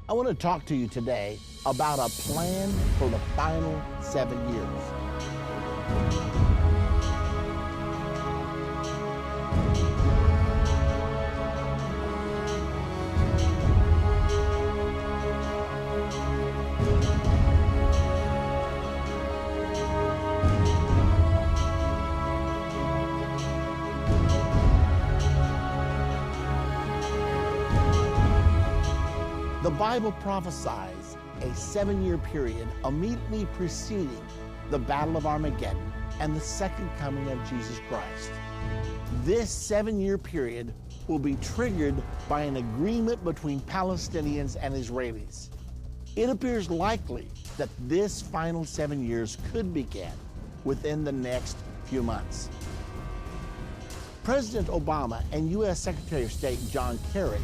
I want to talk to you today about a plan for the final 7 years. The Bible prophesies a 7-year period immediately preceding the Battle of Armageddon and the second coming of Jesus Christ. This 7-year period will be triggered by an agreement between Palestinians and Israelis. It appears likely that this final 7 years could begin within the next few months. President Obama and U.S. Secretary of State John Kerry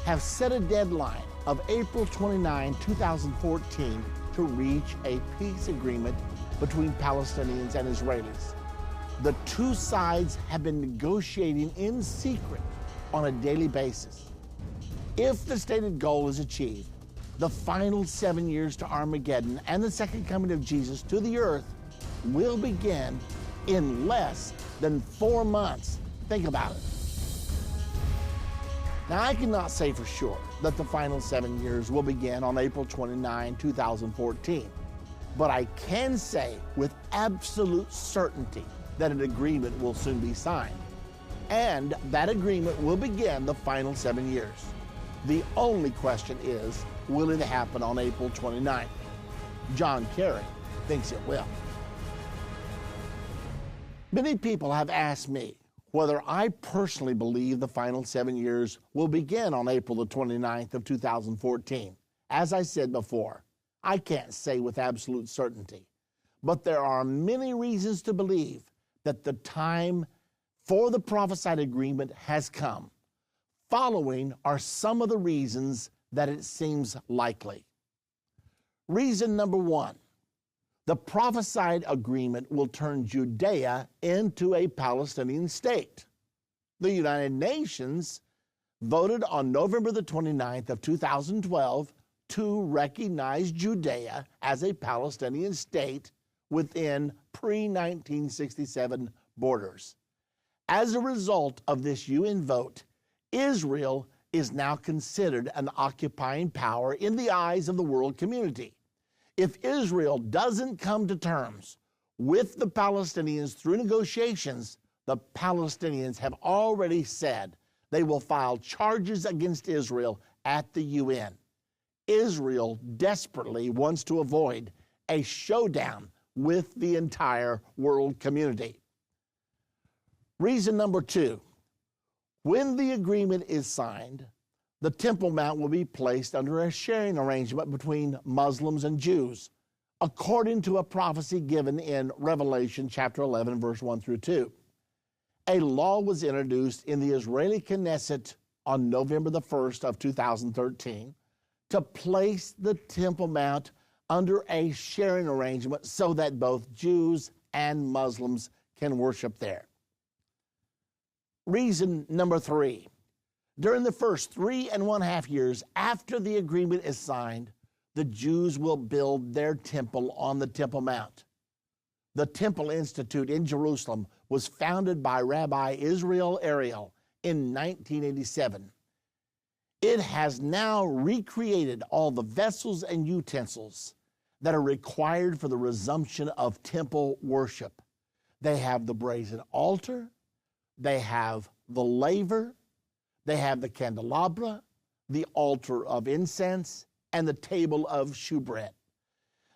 have set a deadline of April 29, 2014 to reach a peace agreement between Palestinians and Israelis. The two sides have been negotiating in secret on a daily basis. If the stated goal is achieved, the final 7 years to Armageddon and the second coming of Jesus to the earth will begin in less than 4 months. Think about it. Now, I cannot say for sure that the final 7 years will begin on April 29, 2014, but I can say with absolute certainty that an agreement will soon be signed, and that agreement will begin the final 7 years. The only question is, will it happen on April 29th? John Kerry thinks it will. Many people have asked me whether I personally believe the final 7 years will begin on April the 29th of 2014. As I said before, I can't say with absolute certainty, but there are many reasons to believe that the time for the prophesied agreement has come. Following are some of the reasons that it seems likely. Reason number one, the prophesied agreement will turn Judea into a Palestinian state. The United Nations voted on November the 29th of 2012 to recognize Judea as a Palestinian state within pre-1967 borders. As a result of this UN vote, Israel is now considered an occupying power in the eyes of the world community. If Israel doesn't come to terms with the Palestinians through negotiations, the Palestinians have already said they will file charges against Israel at the UN. Israel desperately wants to avoid a showdown with the entire world community. Reason number two, when the agreement is signed, the Temple Mount will be placed under a sharing arrangement between Muslims and Jews, according to a prophecy given in Revelation chapter 11, verse 1 through 2. A law was introduced in the Israeli Knesset on November the 1st of 2013 to place the Temple Mount under a sharing arrangement so that both Jews and Muslims can worship there. Reason number three, during the first 3.5 years after the agreement is signed, the Jews will build their temple on the Temple Mount. The Temple Institute in Jerusalem was founded by Rabbi Israel Ariel in 1987. It has now recreated all the vessels and utensils that are required for the resumption of temple worship. They have the brazen altar, they have the laver, they have the candelabra, the altar of incense, and the table of shewbread.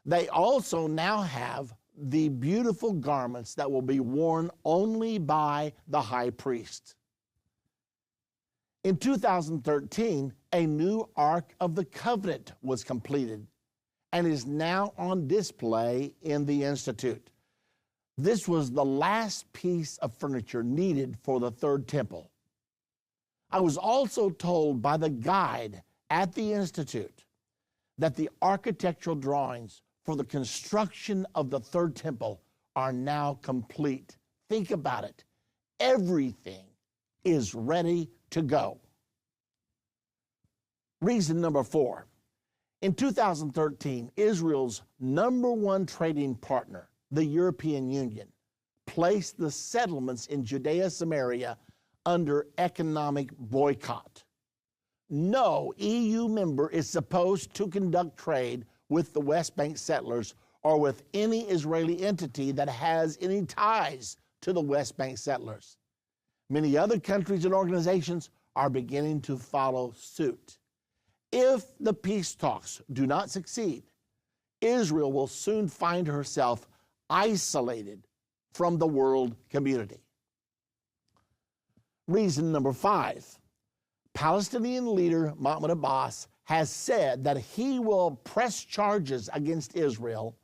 They also now have the beautiful garments that will be worn only by the high priest. In 2013, a new Ark of the Covenant was completed and is now on display in the Institute. This was the last piece of furniture needed for the third temple. I was also told by the guide at the Institute that the architectural drawings for the construction of the third temple are now complete. Think about it. Everything is ready to go. Reason number four, In 2013, Israel's #1 trading partner, the European Union, placed the settlements in Judea Samaria under economic boycott. No EU member is supposed to conduct trade with the West Bank settlers or with any Israeli entity that has any ties to the West Bank settlers. Many other countries and organizations are beginning to follow suit. If the peace talks do not succeed, Israel will soon find herself isolated from the world community. Reason number 5, Palestinian leader Mahmoud Abbas has said that he will press charges against Israel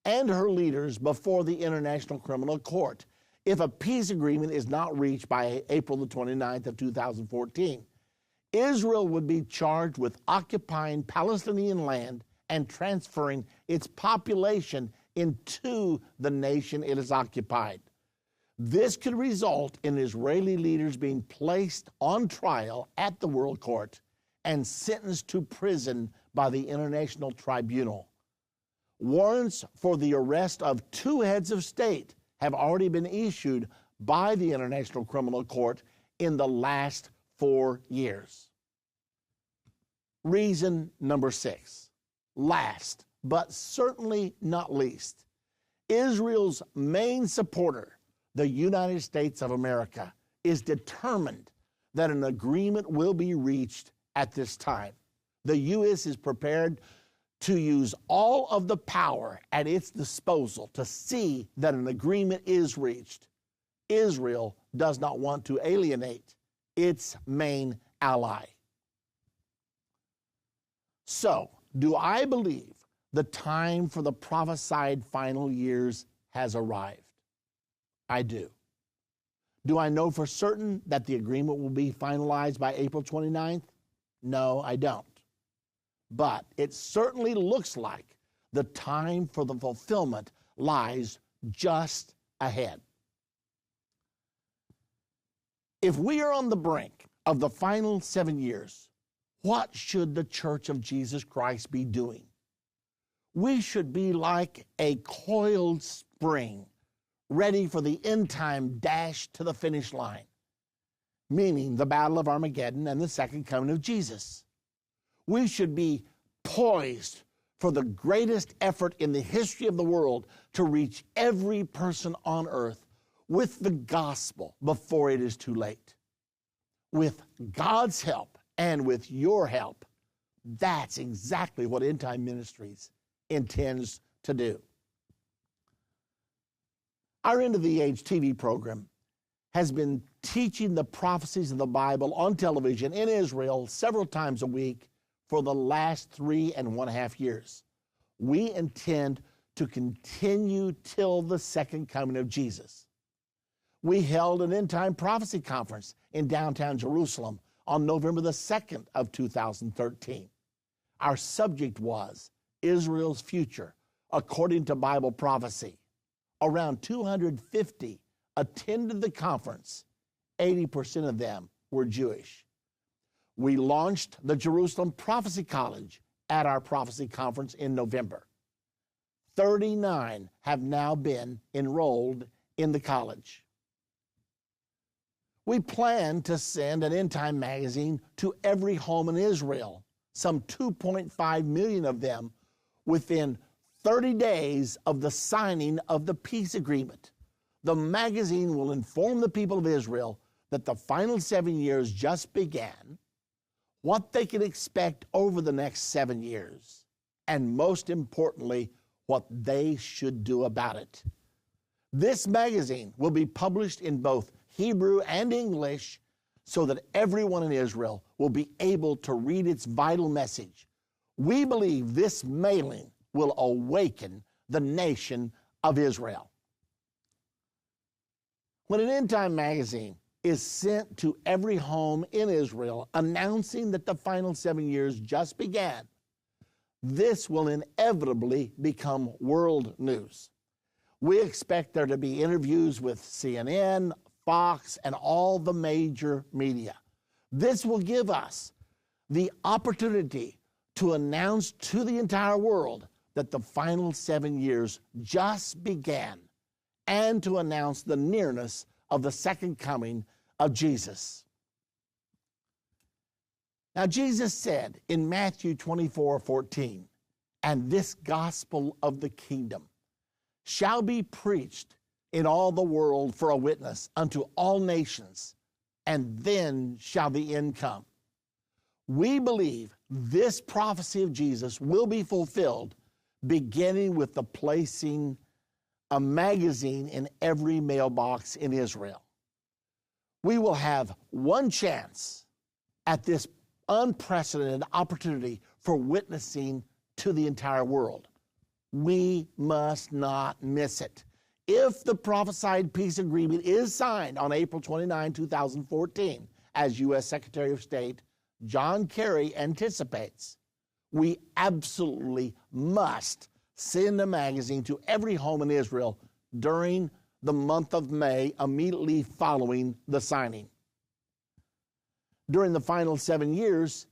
and her leaders before the International Criminal Court if a peace agreement is not reached by April the 29th of 2014. Israel would be charged with occupying Palestinian land and transferring its population into the nation it has occupied. This could result in Israeli leaders being placed on trial at the World Court and sentenced to prison by the International Tribunal. Warrants for the arrest of 2 heads of state have already been issued by the International Criminal Court in the last 4 years. Reason number 6, last but certainly not least, Israel's main supporter, the United States of America, is determined that an agreement will be reached at this time. The U.S. is prepared to use all of the power at its disposal to see that an agreement is reached. Israel does not want to alienate its main ally. So, do I believe the time for the prophesied final years has arrived? I do. Do I know for certain that the agreement will be finalized by April 29th? No, I don't. But it certainly looks like the time for the fulfillment lies just ahead. If we are on the brink of the final 7 years, what should the Church of Jesus Christ be doing? We should be like a coiled spring, ready for the end time dash to the finish line, meaning the Battle of Armageddon and the second coming of Jesus. We should be poised for the greatest effort in the history of the world to reach every person on earth with the gospel before it is too late. With God's help and with your help, that's exactly what End Time Ministries intends to do. Our End of the Age TV program has been teaching the prophecies of the Bible on television in Israel several times a week for the last 3.5 years. We intend to continue till the second coming of Jesus. We held an End Time Prophecy Conference in downtown Jerusalem on November the 2nd of 2013. Our subject was Israel's future according to Bible prophecy. Around 250 attended the conference. 80% of them were Jewish. We launched the Jerusalem Prophecy College at our prophecy conference in November. 39 have now been enrolled in the college. We plan to send an End Time magazine to every home in Israel, some 2.5 million of them, within 30 days of the signing of the peace agreement. The magazine will inform the people of Israel that the final 7 years just began, what they can expect over the next 7 years, and most importantly, what they should do about it. This magazine will be published in both Hebrew and English so that everyone in Israel will be able to read its vital message. We believe this mailing will awaken the nation of Israel. When an End Time magazine is sent to every home in Israel announcing that the final 7 years just began, this will inevitably become world news. We expect there to be interviews with CNN, Fox, and all the major media. This will give us the opportunity to announce to the entire world that the final 7 years just began, and to announce the nearness of the second coming of Jesus. Now, Jesus said in Matthew 24:14, "And this gospel of the kingdom shall be preached in all the world for a witness unto all nations, and then shall the end come." We believe this prophecy of Jesus will be fulfilled, beginning with the placing a magazine in every mailbox in Israel. We will have one chance at this unprecedented opportunity for witnessing to the entire world. We must not miss it. If the prophesied peace agreement is signed on April 29, 2014, as U.S. Secretary of State John Kerry anticipates, we absolutely must send a magazine to every home in Israel during the month of May, immediately following the signing. During the final 7 years,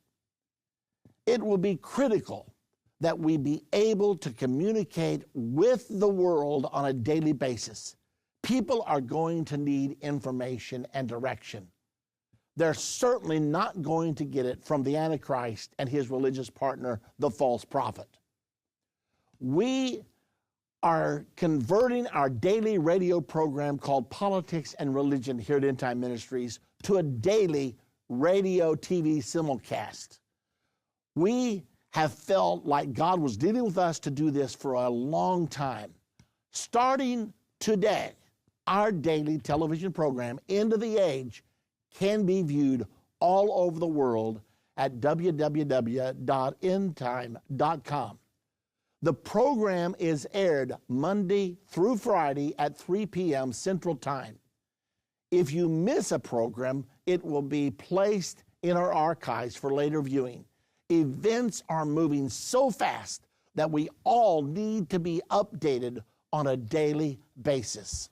it will be critical that we be able to communicate with the world on a daily basis. People are going to need information and direction. They're certainly not going to get it from the Antichrist and his religious partner, the false prophet. We are converting our daily radio program called Politics and Religion here at Endtime Ministries to a daily radio TV simulcast. We have felt like God was dealing with us to do this for a long time. Starting today, our daily television program, End of the Age, can be viewed all over the world at www.endtime.com. The program is aired Monday through Friday at 3 p.m. Central Time. If you miss a program, it will be placed in our archives for later viewing. Events are moving so fast that we all need to be updated on a daily basis.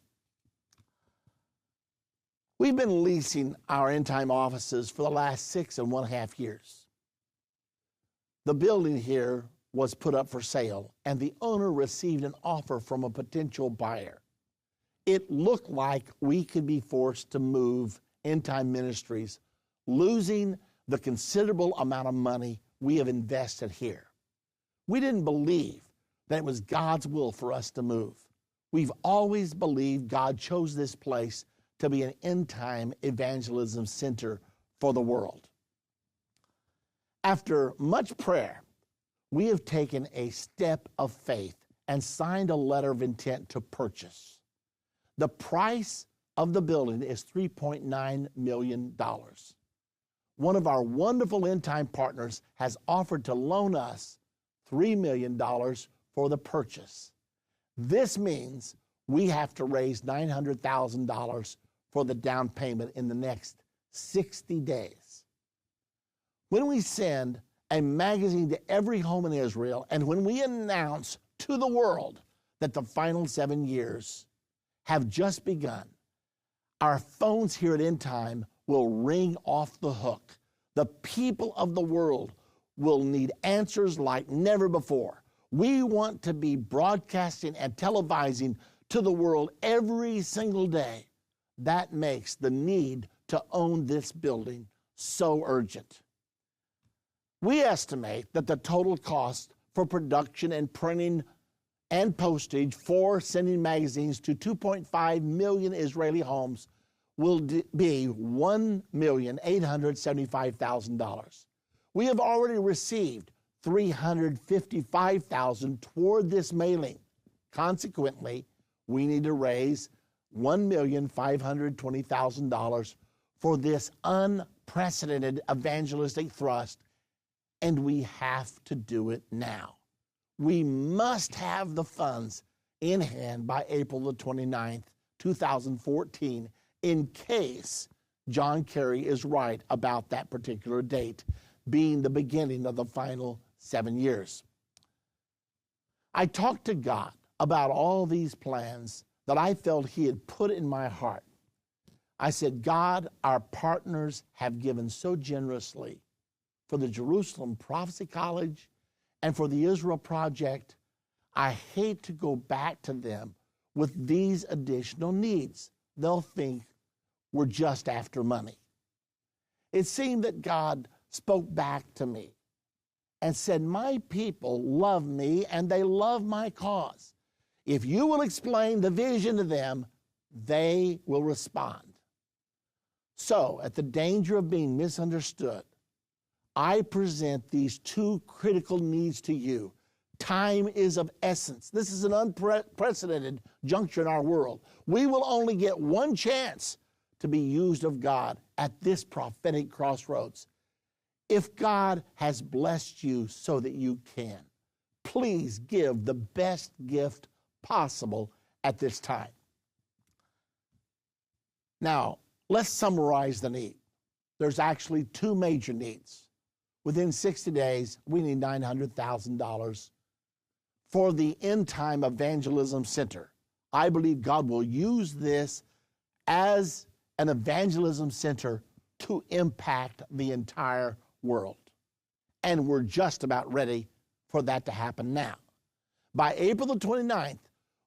We've been leasing our Endtime offices for the last 6.5 years. The building here was put up for sale, and the owner received an offer from a potential buyer. It looked like we could be forced to move Endtime Ministries, losing the considerable amount of money we have invested here. We didn't believe that it was God's will for us to move. We've always believed God chose this place to be an end-time evangelism center for the world. After much prayer, we have taken a step of faith and signed a letter of intent to purchase. The price of the building is $3.9 million. One of our wonderful end-time partners has offered to loan us $3 million for the purchase. This means we have to raise $900,000 for the down payment in the next 60 days. When we send a magazine to every home in Israel, and when we announce to the world that the final 7 years have just begun, our phones here at Endtime will ring off the hook. The people of the world will need answers like never before. We want to be broadcasting and televising to the world every single day. That makes the need to own this building so urgent. We estimate that the total cost for production and printing and postage for sending magazines to 2.5 million Israeli homes will be $1,875,000. We have already received $355,000 toward this mailing. Consequently, we need to raise $1,520,000 for this unprecedented evangelistic thrust, and we have to do it now. We must have the funds in hand by April the 29th, 2014, in case John Kerry is right about that particular date being the beginning of the final 7 years. I talked to God about all these plans that I felt He had put in my heart. I said, God, our partners have given so generously. for the Jerusalem Prophecy College and for the Israel Project, I hate to go back to them with these additional needs. They'll think we're just after money. It seemed that God spoke back to me and said, my people love me and they love my cause. If you will explain the vision to them, they will respond. So, at the danger of being misunderstood, I present these two critical needs to you. Time is of essence. This is an unprecedented juncture in our world. We will only get one chance to be used of God at this prophetic crossroads. If God has blessed you so that you can, please give the best gift possible at this time. Now, let's summarize the need. There's actually two major needs. Within 60 days, we need $900,000 for the Endtime Evangelism Center. I believe God will use this as an evangelism center to impact the entire world. And we're just about ready for that to happen now. By April the 29th,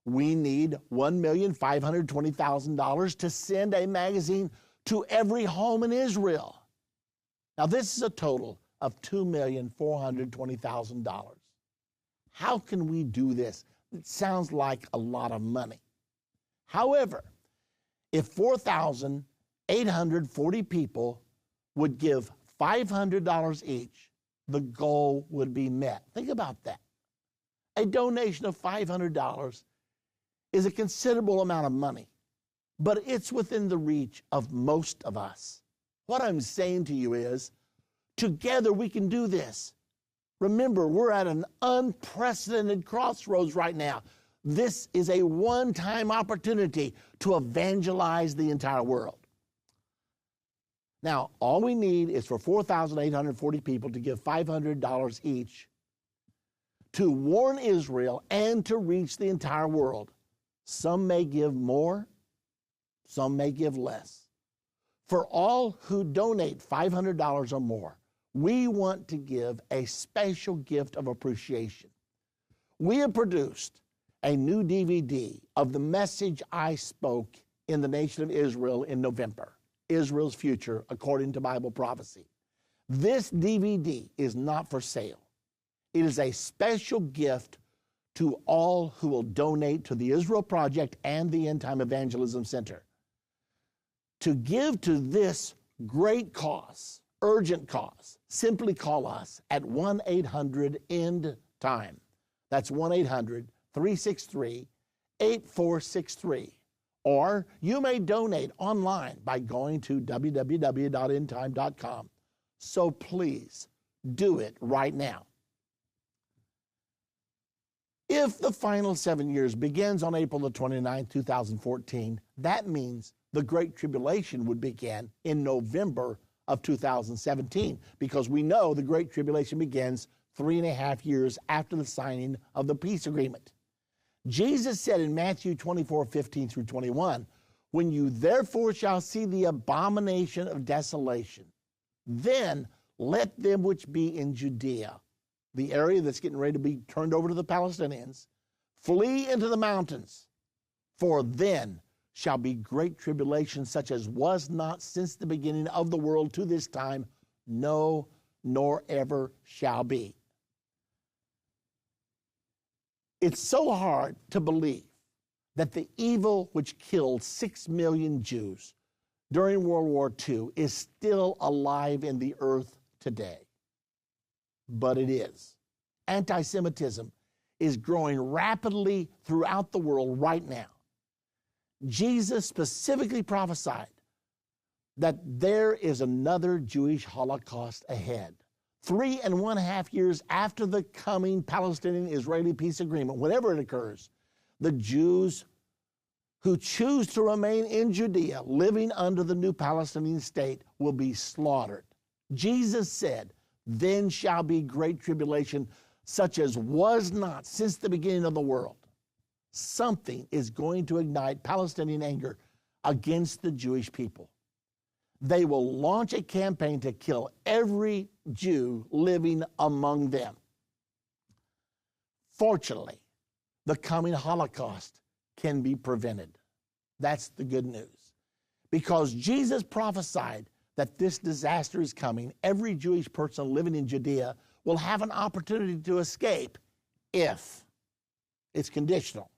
we need $1,520,000 to send a magazine to every home in Israel. Now, this is a total of $2,420,000. How can we do this? It sounds like a lot of money. However, if 4,840 people would give $500 each, the goal would be met. Think about that. A donation of $500 is a considerable amount of money, but it's within the reach of most of us. What I'm saying to you is, together we can do this. Remember, we're at an unprecedented crossroads right now. This is a one-time opportunity to evangelize the entire world. Now, all we need is for 4,840 people to give $500 each to warn Israel and to reach the entire world. Some may give more, some may give less. For all who donate $500 or more, we want to give a special gift of appreciation. We have produced a new DVD of the message I spoke in the nation of Israel in November, Israel's Future According to Bible Prophecy. This DVD is not for sale. It is a special gift to all who will donate to the Israel Project and the Endtime Evangelism Center. To give to this great cause, urgent cause, simply call us at 1-800-END-TIME. That's 1-800-363-8463. Or you may donate online by going to www.endtime.com. So please do it right now. If the final 7 years begins on April the 29th, 2014, that means the Great Tribulation would begin in November of 2017, because we know the Great Tribulation begins 3.5 years after the signing of the peace agreement. Jesus said in Matthew 24:15 through 21, when you therefore shall see the abomination of desolation, then let them which be in Judea, the area that's getting ready to be turned over to the Palestinians, flee into the mountains, for then shall be great tribulation, such as was not since the beginning of the world to this time, no, nor ever shall be. It's so hard to believe that the evil which killed 6 million Jews during World War II is still alive in the earth today. But it is. Anti-Semitism is growing rapidly throughout the world right now. Jesus specifically prophesied that there is another Jewish Holocaust ahead. 3.5 years after the coming Palestinian-Israeli peace agreement, whenever it occurs, the Jews who choose to remain in Judea, living under the new Palestinian state, will be slaughtered. Jesus said, then shall be great tribulation, such as was not since the beginning of the world. Something is going to ignite Palestinian anger against the Jewish people. they will launch a campaign to kill every Jew living among them. Fortunately, the coming Holocaust can be prevented. That's the good news. Because Jesus prophesied that this disaster is coming, every Jewish person living in Judea will have an opportunity to escape if it's conditional.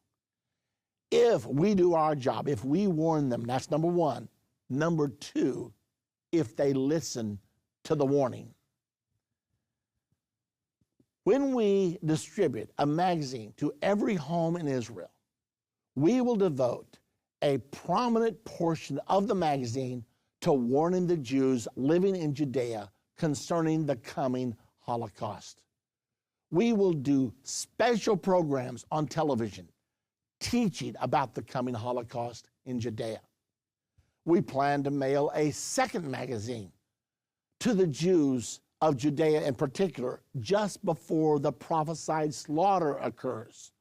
If we do our job, if we warn them, that's number one. Number two, if they listen to the warning. When we distribute a magazine to every home in Israel, we will devote a prominent portion of the magazine to warning the Jews living in Judea concerning the coming Holocaust. We will do special programs on television teaching about the coming Holocaust in Judea. We plan to mail a second magazine to the Jews of Judea in particular just before the prophesied slaughter occurs.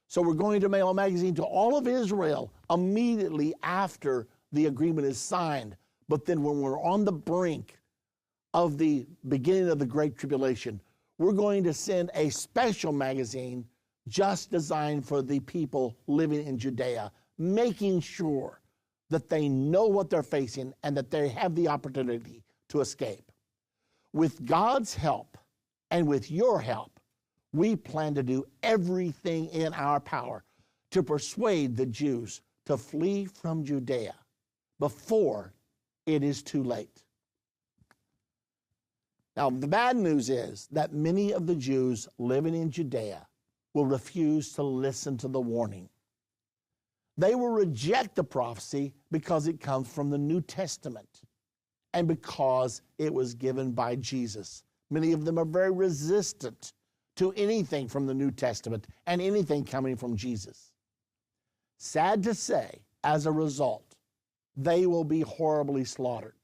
So we're going to mail a magazine to all of Israel immediately after the agreement is signed. But then when we're on the brink of the beginning of the Great Tribulation, we're going to send a special magazine just designed for the people living in Judea, making sure that they know what they're facing and that they have the opportunity to escape. With God's help and with your help, we plan to do everything in our power to persuade the Jews to flee from Judea before it is too late. Now, the bad news is that many of the Jews living in Judea will refuse to listen to the warning. They will reject the prophecy because it comes from the New Testament and because it was given by Jesus. Many of them are very resistant to anything from the New Testament and anything coming from Jesus. Sad to say, as a result, they will be horribly slaughtered.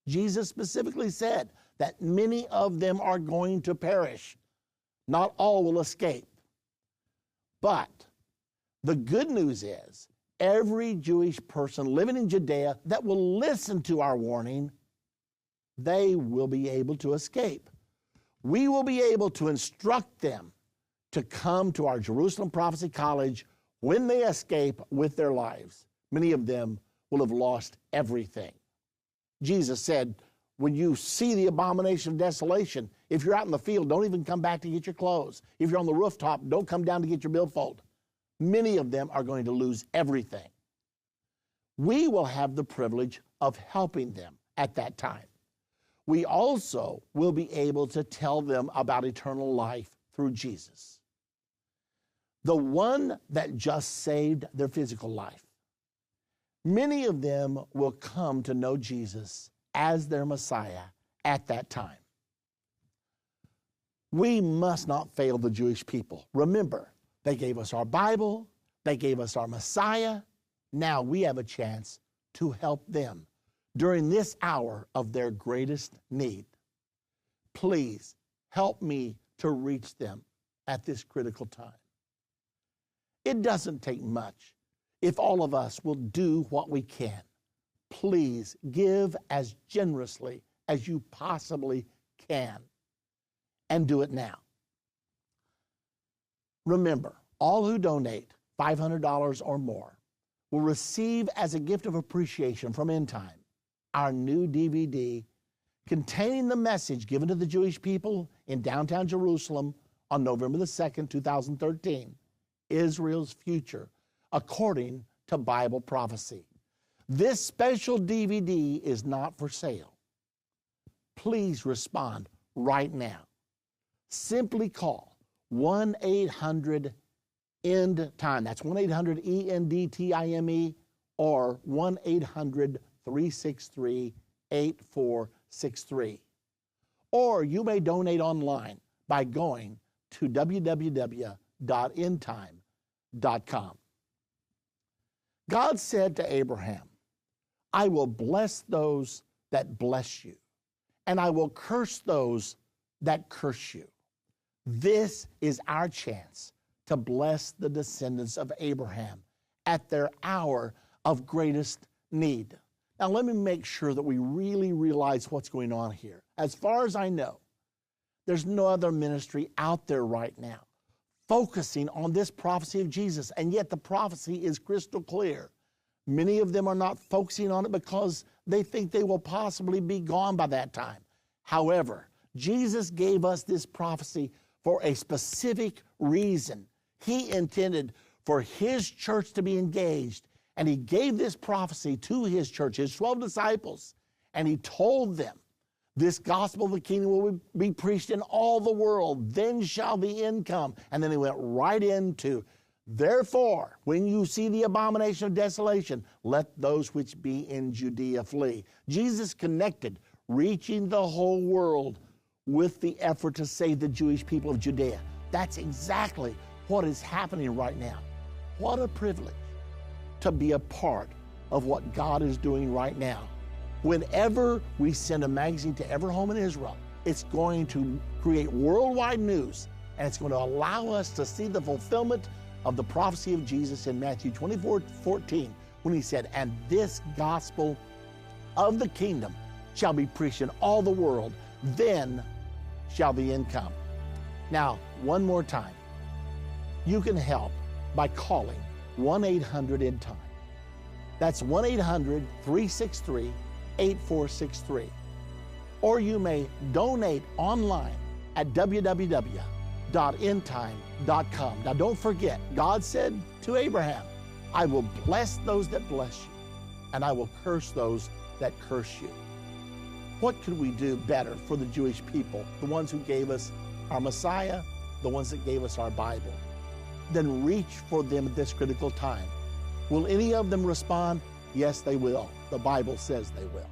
Jesus specifically said that many of them are going to perish. Not all will escape. But the good news is every Jewish person living in Judea that will listen to our warning, they will be able to escape. We will be able to instruct them to come to our Jerusalem Prophecy College when they escape with their lives. Many of them will have lost everything. Jesus said, when you see the abomination of desolation, if you're out in the field, don't even come back to get your clothes. If you're on the rooftop, don't come down to get your billfold. Many of them are going to lose everything. We will have the privilege of helping them at that time. We also will be able to tell them about eternal life through Jesus, the one that just saved their physical life. Many of them will come to know Jesus as their Messiah at that time. We must not fail the Jewish people. Remember, they gave us our Bible, they gave us our Messiah. Now we have a chance to help them during this hour of their greatest need. Please help me to reach them at this critical time. It doesn't take much if all of us will do what we can. Please give as generously as you possibly can, and do it now. Remember, all who donate $500 or more will receive as a gift of appreciation from Endtime our new DVD containing the message given to the Jewish people in downtown Jerusalem on November the 2nd, 2013, Israel's Future, according to Bible prophecy. This special DVD is not for sale. Please respond right now. Simply call 1-800-END-TIME. That's 1-800-ENDTIME or 1-800-363-8463. Or you may donate online by going to www.endtime.com. God said to Abraham, I will bless those that bless you, and I will curse those that curse you. This is our chance to bless the descendants of Abraham at their hour of greatest need. Now, let me make sure that we really realize what's going on here. As far as I know, there's no other ministry out there right now focusing on this prophecy of Jesus, and yet the prophecy is crystal clear. Many of them are not focusing on it because they think they will possibly be gone by that time. However, Jesus gave us this prophecy for a specific reason. He intended for His church to be engaged, and He gave this prophecy to His church, His 12 disciples, and He told them, this gospel of the kingdom will be preached in all the world, then shall the end come. And then He went right into, therefore, when you see the abomination of desolation, let those which be in Judea flee. Jesus connected reaching the whole world with the effort to save the Jewish people of Judea. That's exactly what is happening right now. What a privilege to be a part of what God is doing right now. Whenever we send a magazine to every home in Israel, it's going to create worldwide news, and it's going to allow us to see the fulfillment of the prophecy of Jesus in Matthew 24:14, when He said, and this gospel of the kingdom shall be preached in all the world, then shall the end come. Now, one more time, you can help by calling 1-800-END-TIME. That's 1-800-363-8463. Or you may donate online at www.endtime.com. Now, don't forget, God said to Abraham, I will bless those that bless you, and I will curse those that curse you. What could we do better for the Jewish people, the ones who gave us our Messiah, the ones that gave us our Bible, than reach for them at this critical time? Will any of them respond? Yes, they will. The Bible says they will.